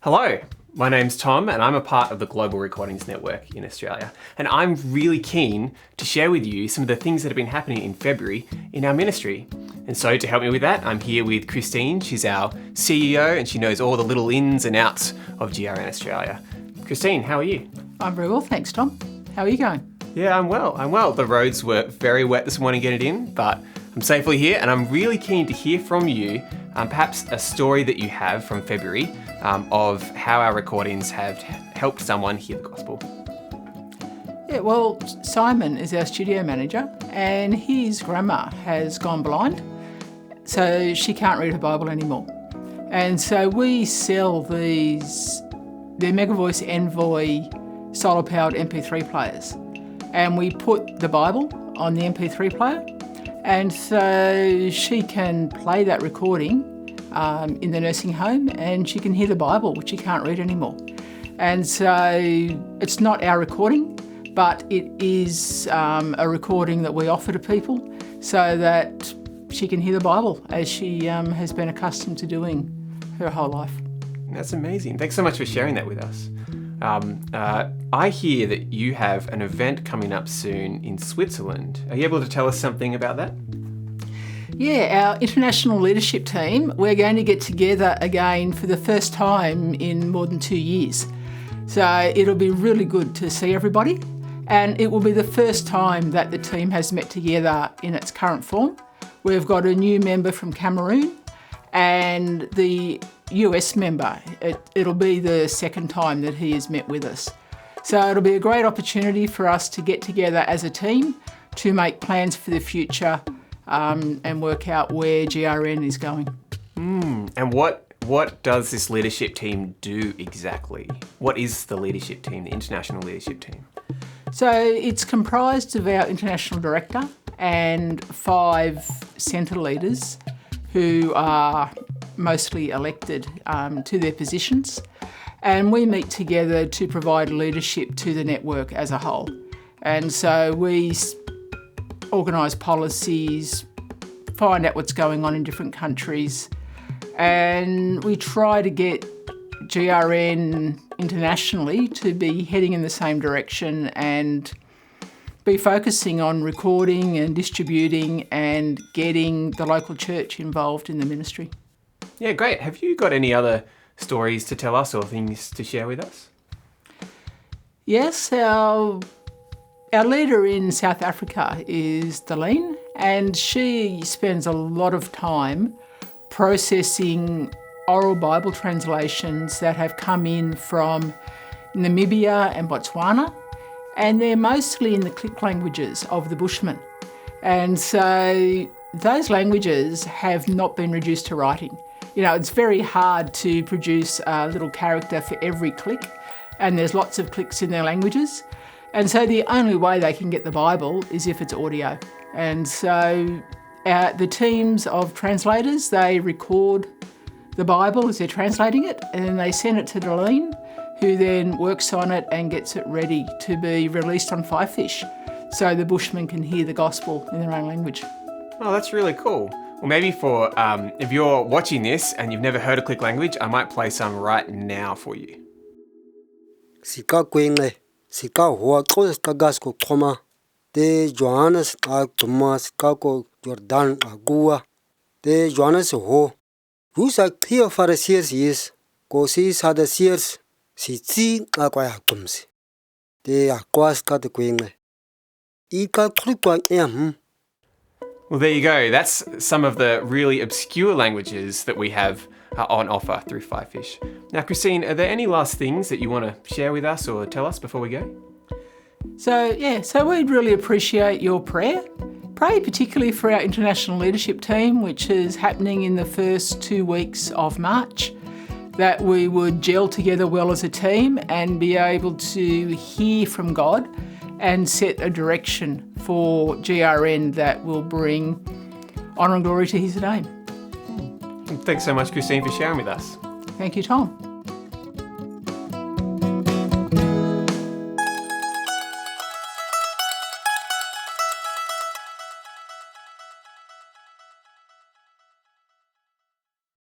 Hello, my name's Tom and I'm a part of the Global Recordings Network in Australia. And I'm really keen to share with you some of the things that have been happening in February in our ministry. And so to help me with that, I'm here with Christine. She's our CEO and she knows all the little ins and outs of GRN Australia. Christine, how are you? I'm very well, thanks, Tom. How are you going? Yeah, I'm well. The roads were very wet this morning getting it in, but I'm safely here and I'm really keen to hear from you, perhaps a story that you have from February of how our recordings have helped someone hear the gospel. Yeah, well, Simon is our studio manager and his grandma has gone blind, so she can't read her Bible anymore. And so we sell the Megavoice Envoy solar-powered MP3 players, and we put the Bible on the MP3 player, and so she can play that recording in the nursing home and she can hear the Bible, which she can't read anymore. And so it's not our recording, but it is a recording that we offer to people so that she can hear the Bible as she has been accustomed to doing her whole life. That's amazing. Thanks so much for sharing that with us. I hear that you have an event coming up soon in Switzerland. Are you able to tell us something about that? Yeah, our international leadership team, we're going to get together again for the first time in more than 2 years. So it'll be really good to see everybody, and it will be the first time that the team has met together in its current form. We've got a new member from Cameroon and the US member. It'll be the second time that he has met with us. So it'll be a great opportunity for us to get together as a team to make plans for the future and work out where GRN is going. And what does this leadership team do exactly? What is the leadership team, the international leadership team? So it's comprised of our international director and 5 centre leaders who are mostly elected to their positions. And we meet together to provide leadership to the network as a whole. And so we organise policies, find out what's going on in different countries, and we try to get GRN internationally to be heading in the same direction and be focusing on recording and distributing and getting the local church involved in the ministry. Yeah, great. Have you got any other stories to tell us or things to share with us? Yes, our leader in South Africa is Delene, and she spends a lot of time processing oral Bible translations that have come in from Namibia and Botswana, and they're mostly in the click languages of the Bushmen. And so those languages have not been reduced to writing. You know, it's very hard to produce a little character for every click, and there's lots of clicks in their languages. And so the only way they can get the Bible is if it's audio. And so the teams of translators, they record the Bible as they're translating it, and then they send it to Delene, who then works on it and gets it ready to be released on Five Fish, so the Bushmen can hear the gospel in their own language. Oh, that's really cool. Well, maybe for if you're watching this and you've never heard a click language, I might play some right now for you. Sika kwenge, sika hoa kos kagas ko koma, te Johannes agtuma sika ko Jordan agua, te Johannes ho. Rusa kia Phariseers is, ko si Sadduceers, si tsi agwa agtumsi, te akwas ka te kwenge. Ika trukwa Well, there you go. That's some of the really obscure languages that we have on offer through Five Fish. Now, Christine, are there any last things that you want to share with us or tell us before we go? So we'd really appreciate your prayer. Pray particularly for our international leadership team, which is happening in the first 2 weeks of March, that we would gel together well as a team and be able to hear from God and set a direction for GRN that will bring honour and glory to his name. Thanks so much, Christine, for sharing with us. Thank you, Tom.